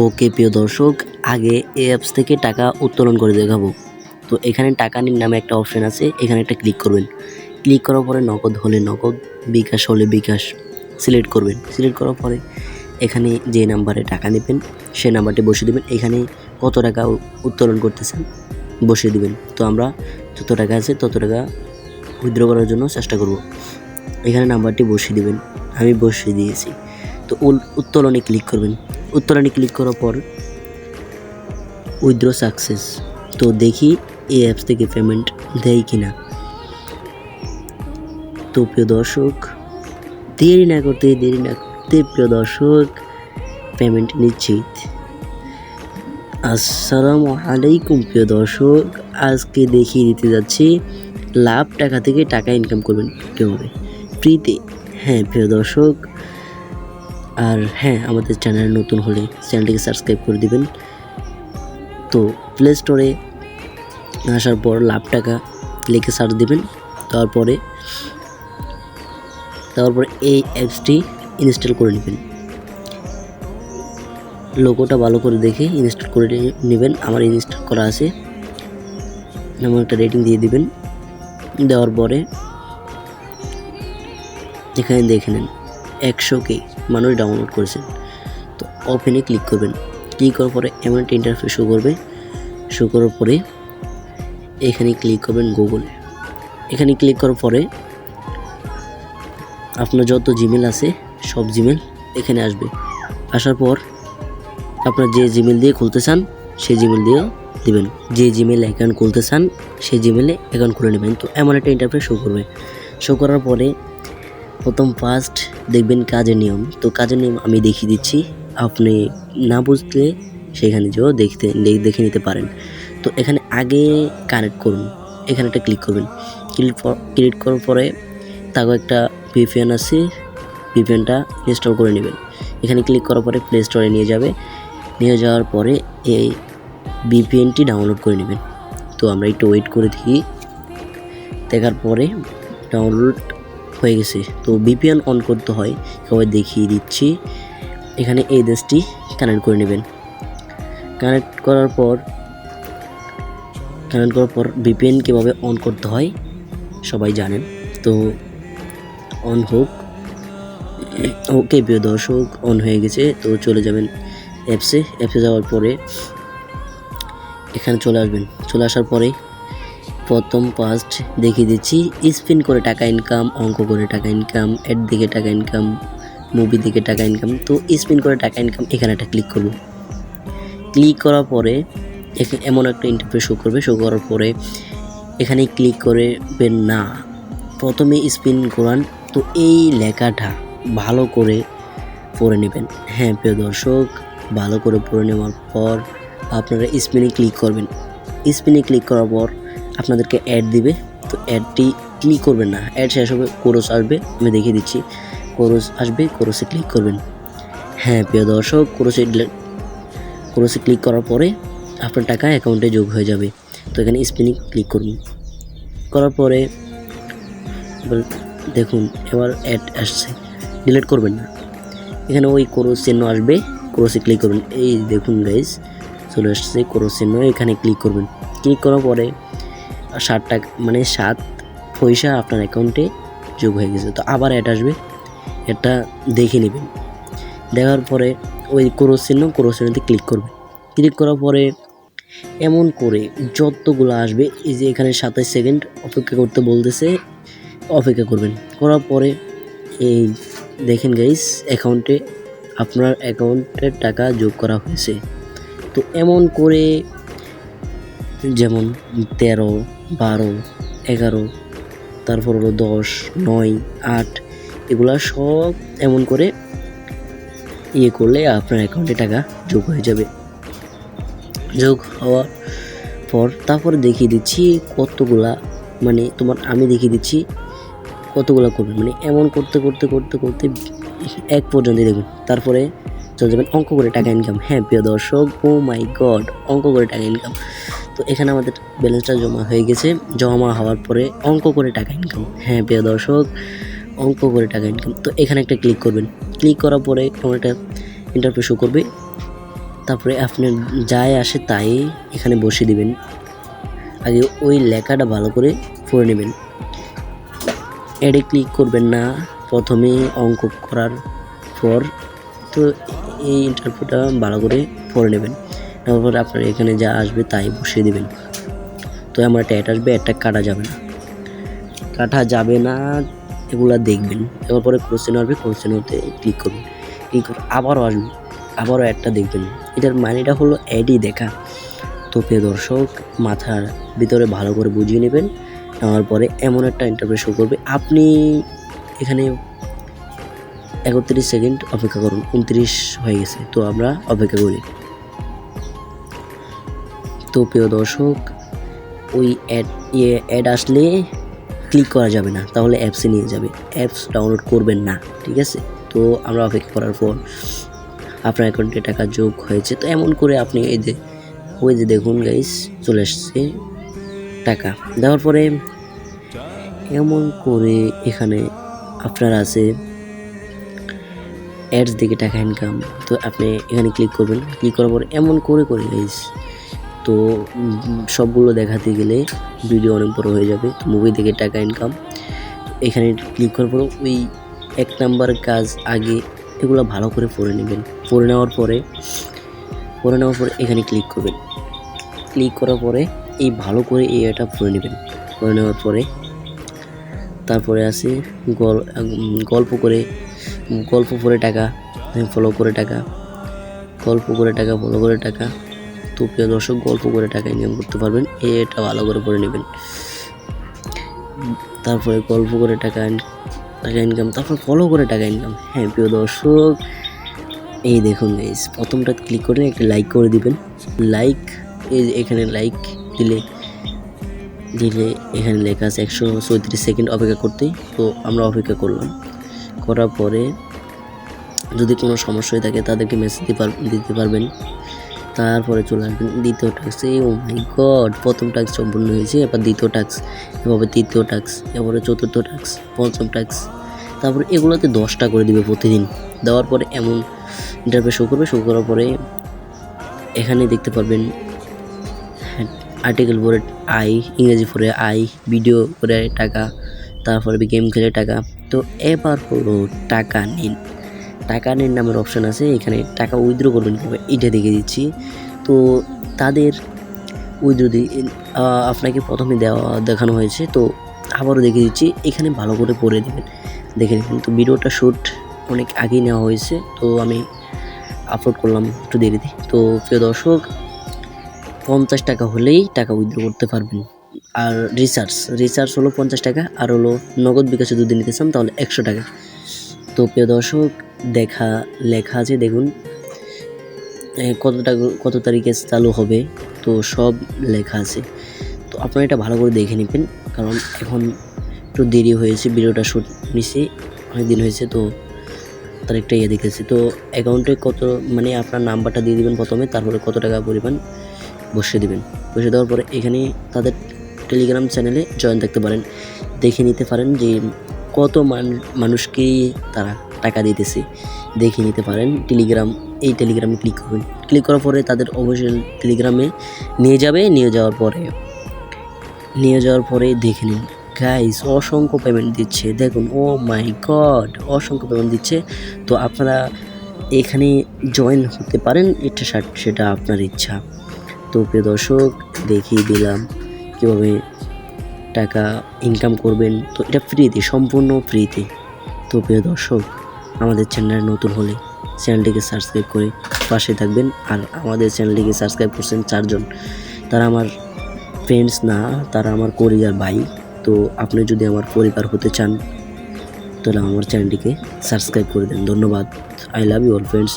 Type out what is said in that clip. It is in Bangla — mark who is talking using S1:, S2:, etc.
S1: ওকে প্রিয় দর্শক, আগে এই অ্যাপস থেকে টাকা উত্তোলন করে দেখাবো। তো এখানে টাকা নিন নামে একটা অপশন আছে, এখানে একটা ক্লিক করবেন। ক্লিক করার পরে নগদ হলে নগদ, বিকাশ হলে বিকাশ সিলেক্ট করবেন। সিলেক্ট করার পরে এখানে যে নাম্বারে টাকা নেবেন সেই নাম্বারটি বসিয়ে দেবেন। এখানে কত টাকা উত্তোলন করতেছেন বসিয়ে দেবেন। তো আমরা যত টাকা আছে তত টাকা উইথড্র করার জন্য চেষ্টা করব। এখানে নাম্বারটি বসিয়ে দেবেন, আমি বসিয়ে দিয়েছি। তো উত্তোলনে ক্লিক করবেন। উত্তোলনে ক্লিক করার পর উইথড্র সাকসেস। তো দেখি এই অ্যাপস থেকে পেমেন্ট দেয় কিনা। তো প্রিয় দর্শক, দেরি না করতে প্রিয় দর্শক, পেমেন্ট নিশ্চিত। আসসালামু আলাইকুম প্রিয় দর্শক, আজকে দেখিয়ে দিতে যাচ্ছি লাভ টাকা থেকে টাকা ইনকাম করবেন কীভাবে ফ্রিতে। হ্যাঁ প্রিয় দর্শক, আর হ্যাঁ, আমাদের চ্যানেল নতুন হলে চ্যানেলটিকে সাবস্ক্রাইব করে দিবেন। তো প্লে স্টোরে আসার পর লাভ টাকা লিখে সার্চ দিবেন। তারপরে এই অ্যাপসটি ইনস্টল করে নেবেন। লোগোটা ভালো করে দেখে ইনস্টল করে নেবেন। আমার ইনস্টল করা আছে, যেমন একটা রেটিং দিয়ে দিবেন। দেওয়ার পরে এখানে দেখে নেন 100K মানুষ ডাউনলোড করেছেন। তো ওপেনে ক্লিক করবেন। ক্লিক করার পরে এমন একটা ইন্টারফেস শো করবে। শো করার পরে এখানে ক্লিক করবেন গুগলে। এখানে ক্লিক করার পরে আপনার যত জিমেল আছে সব জিমেল এখানে আসবে। আসার পর আপনার যে জিমেল দিয়ে খুলতে চান সেই জিমেল দিয়ে দিবেন। যে জিমেল অ্যাকাউন্ট খুলতে চান সেই জিমেলে অ্যাকাউন্ট খুলে নেবেন। তো এমন একটা ইন্টারফেস শো করবে। শো করার পরে প্রথম ফার্স্ট দেখবেন কাজের নিয়ম। তো কাজের নিয়ম আমি দেখিয়ে দিচ্ছি, আপনি না বুঝলে সেখানে যেও দেখে নিতে পারেন। তো এখানে আগে কানেক্ট করুন, এখানে একটা ক্লিক করবেন। ক্লিক করার পরে তাকে একটা VPN আছে, VPNটা ইনস্টল করে নেবেন। এখানে ক্লিক করার পরে প্লে স্টোরে নিয়ে যাবে। নিয়ে যাওয়ার পরে এই VPNটি ডাউনলোড করে নেবেন। তো আমরা একটু ওয়েট করে দেখি। দেখার পরে ডাউনলোড হয়ে গেছে। তো VPN অন করতে হয়, সবাই দেখিয়ে দিচ্ছি। এখানে এই দেশটি কানেক্ট করে নেবেন। কানেক্ট করার পর VPN কীভাবে অন করতে হয় সবাই জানেন। তো অন হোক। ওকে প্রিয় দর্শক, অন হয়ে গেছে। তো চলে যাবেন অ্যাপসে যাওয়ার পরে এখানে চলে আসবেন। চলে আসার পরে প্রথম ফার্স্ট দেখিয়ে দিচ্ছি স্পিন করে টাকা ইনকাম, অঙ্ক করে টাকা ইনকাম, অ্যাড দিকে টাকা ইনকাম, মুভি দিকে টাকা ইনকাম। তো স্পিন করে টাকা ইনকাম এখানে একটা ক্লিক করব। ক্লিক করার পরে এমন একটা ইন্টারফেস শো করবে। শো করার পরে এখানে ক্লিক করবেন না, প্রথমে স্পিন করান। তো এই লেখাটা ভালো করে পড়ে নেবেন। হ্যাঁ প্রিয় দর্শক, ভালো করে পড়ে নেওয়ার পর আপনারা স্পিনে ক্লিক করবেন। স্পিনে ক্লিক করার পর আপনাদেরকে অ্যাড দিবে। তো অ্যাডটি ক্লিক করবেন না, অ্যাড শেষ হবে, কোরস আসবে। আমি দেখিয়ে দিচ্ছি, কোরস আসবে, কোরসে ক্লিক করবেন। হ্যাঁ প্রিয় দর্শক, কোরসে ক্লিক করার পরে আপনার টাকা অ্যাকাউন্টে যোগ হয়ে যাবে। তো এখানে স্পিনে ক্লিক করুন। করার পরে দেখুন এবার অ্যাড আসছে, ডিলিট করবেন না। এখানে ওই কোরস চিহ্ন আসবে, কোরসে ক্লিক করবেন। এই দেখুন গাইস, চলে আসছে কোরস চিহ্ন, এখানে ক্লিক করবেন। ক্লিক করার পরে 7 টাকা মানে 7 পয়সা আপনার অ্যাকাউন্টে যোগ হয়ে গেছে। তো আবার অ্যাড আসবে, এটা দেখে নেবেন। দেখার পরে ওই কোরসিনোতে ক্লিক করবে। ক্লিক করার পরে এমন করে যতগুলো আসবে, এই যে এখানে 27 সেকেন্ড অপেক্ষা করতে বলতেছে, অপেক্ষা করবেন। করার পরে এই দেখেন গাইস, আপনার অ্যাকাউন্টের টাকা যোগ করা হয়েছে। তো এমন করে যেমন 13, 12, 11, তারপর হলো 10, 9, 8, এগুলা সব এমন করে করলে আপনার অ্যাকাউন্টে টাকা যোগ হয়ে যাবে। যোগ হওয়ার পর তারপরে দেখিয়ে দিচ্ছি কতগুলা, মানে আমি দেখিয়ে দিচ্ছি কতগুলা করবেন। মানে এমন করতে এক পর্যন্ত দেখুন। তারপরে চলে যাবেন অঙ্ক করে টাকা ইনকাম। হ্যাঁ প্রিয় দর্শক, ও মাই গড, অঙ্ক করে টাকা ইনকাম। তো এখানে আমাদের ব্যালেন্সটা জমা হয়ে গেছে। জমা হওয়ার পরে অঙ্ক করে টাকা ইনকাম। হ্যাঁ প্রিয় দর্শক, অঙ্ক করে টাকা ইনকাম। তো এখানে একটা ক্লিক করবেন। ক্লিক করার পরে এমন একটা ইন্টারফেস শো করবে। তারপরে আপনার যাই আসে তাই এখানে বসিয়ে দিবেন। আগে ওই লেখাটা ভালো করে পড়ে নেবেন। অ্যাডে ক্লিক করবেন না প্রথমে অঙ্ক করার পর। তো এই ইন্টারভিউটা ভালো করে পড়ে নেবেন। তারপর আপনার এখানে যা আসবে তাই বসিয়ে দেবেন। তো আমার একটা অ্যাড আসবে, অ্যাডটা কাটা যাবে না এগুলা দেখবেন। এবার পরে কোশ্চেন আসবে, কোশ্চেনতে ক্লিক করবেন। ক্লিক করে আবারও আসবে, আবারও অ্যাডটা দেখবেন। এটার মানেটা হলো অ্যাডই দেখা। তো প্রিয় দর্শক, মাথার ভিতরে ভালো করে বুঝিয়ে নেবেন। নেওয়ার পরে এমন একটা ইন্টারভিউ শো করবে। আপনি এখানে 31 সেকেন্ড অপেক্ষা করুন। 29 হয়ে গেছে, তো আমরা অপেক্ষা করি। তো প্রিয় দর্শক, ওই অ্যাড আসলে ক্লিক করা যাবে না, তাহলে অ্যাপসে নিয়ে যাবে। অ্যাপস ডাউনলোড করবেন না, ঠিক আছে? তো আমরা অপেক্ষা করার পর আপনার অ্যাকাউন্টে টাকা যোগ হয়েছে। তো এমন করে আপনি ওই যে দেখুন গাইস, চলে আসছে টাকা। দেওয়ার পরে এমন করে এখানে আপনার আছে অ্যাডস থেকে টাকা ইনকাম। তো আপনি এখানে ক্লিক করবেন। ক্লিক করার পর এমন করে গাইস, তো সবগুলো দেখাতে গেলে ভিডিও অনেক বড় হয়ে যাবে। তো মুভি থেকে টাকা ইনকাম, এখানে ক্লিক করার পর ওই 1 নাম্বার কাজ আগে এগুলো ভালো করে পড়ে নেবেন। পড়ে নেওয়ার পরে এখানে ক্লিক করবেন। ক্লিক করার পরে এই ভালো করে এটা পড়ে নেবেন। পড়ে নেওয়ার পরে তারপরে আছে গল্প করে টাকা, ফলো করে টাকা, তো প্রিয় দর্শক, গল্প করে টাকা ইনকাম করতে পারবেন। এটা ভালো করে পড়ে নেবেন। তারপরে গল্প করে টাকা ইনকাম, তারপর ফলো করে টাকা ইনকাম। হ্যাঁ প্রিয় দর্শক, এই দেখুন গাইস, প্রথমটা ক্লিক করে একটা লাইক করে দিবেন। লাইক, এখানে লাইক দিলে এখানে লেখা আছে 134 সেকেন্ড অপেক্ষা করতে। তো আমরা অপেক্ষা করার পরে যদি কোনো সমস্যা হয়ে থাকে তাদেরকে মেসেজ দিতে পারবেন। তারপরে চলে আসবেন দ্বিতীয় টাস্কে। ও মাই গড, প্রথম টাস্ক সম্পূর্ণ হয়েছে, এবার দ্বিতীয় টাস্ক, এভাবে তৃতীয় টাস্ক, এবারে চতুর্থ টাস্ক, পঞ্চম টাস্ক। তারপরে এগুলোতে 10টা করে দিবে প্রতিদিন। দেওয়ার পরে এমন ইন্টারভিউ শো করবে। শো করার পরে এখানে দেখতে পারবেন আর্টিকেল পরে আই, ইংরেজি পরে আই, ভিডিও করে টাকা, তারপরে গেম খেলে টাকা। তো এবার হলো টাকা নিন নামের অপশান আছে। এখানে টাকা উইথড্র করবেন কীভাবে এটা দেখে দিচ্ছি। তো তাদের উইথড্র আপনাকে প্রথমে দেখানো হয়েছে, তো আবারও দেখে দিচ্ছি। এখানে ভালো করে পড়ে দেখে নেবেন। তো ভিডিওটা শ্যুট অনেক আগেই নেওয়া হয়েছে, তো আমি আপলোড করলাম একটু দেরিতে। তো প্রিয় দর্শক, 50 টাকা হলেই টাকা উইথড্র করতে পারবেন। আর রিচার্জ হলো 50 টাকা, আর হলো নগদ বিকাশে যদি নিতে চান তাহলে 100 টাকা। তো প্রিয় দর্শক, লেখা আছে দেখুন কত তারিখে চালু হবে, তো সব লেখা আছে। তো আপনারা এটা ভালো করে দেখে নেবেন, কারণ এখন একটু দেরি হয়েছে। ভিডিওটা শ্যুট নিছি অনেক দিন হয়েছে, তো তার একটা দেখেছি। তো অ্যাকাউন্টে মানে আপনার নাম্বারটা দিয়ে দিবেন প্রথমে, তারপরে কত টাকা পরিমাণ বসিয়ে দেওয়ার পরে এখানে তাদের টেলিগ্রাম চ্যানেলে জয়েন থাকতে পারেন। দেখে নিতে পারেন যে কত মানুষকেই তারা টাকা দিতেছে, দেখে নিতে পারেন। এই টেলিগ্রামে ক্লিক করবেন। ক্লিক করার পরে তাদের অফিসিয়াল টেলিগ্রামে নিয়ে যাওয়ার পরে দেখে নিন গাইস, অসংখ্য পেমেন্ট দিচ্ছে। দেখুন, ও মাই গড, অসংখ্য পেমেন্ট দিচ্ছে। তো আপনারা এখানে জয়েন হতে পারেন, সেটা আপনার ইচ্ছা। তো প্রিয় দর্শক, দেখিয়ে দিলাম কীভাবে টাকা ইনকাম করবেন। তো এটা ফ্রিতে, সম্পূর্ণ ফ্রিতে। তো প্রিয় দর্শক, আমাদের চ্যানেলে নতুন হলে চ্যানেলটিকে সাবস্ক্রাইব করে পাশে থাকবেন। আর আমাদের চ্যানেলটিকে সাবস্ক্রাইব করছেন 4 জন। তারা আমার ফ্রেন্ডস না, তারা আমার কলিজার ভাই। তো আপনি যদি আমার পরিবার হতে চান তাহলে আমার চ্যানেলটিকে সাবস্ক্রাইব করে দেন। ধন্যবাদ। I love you all friends.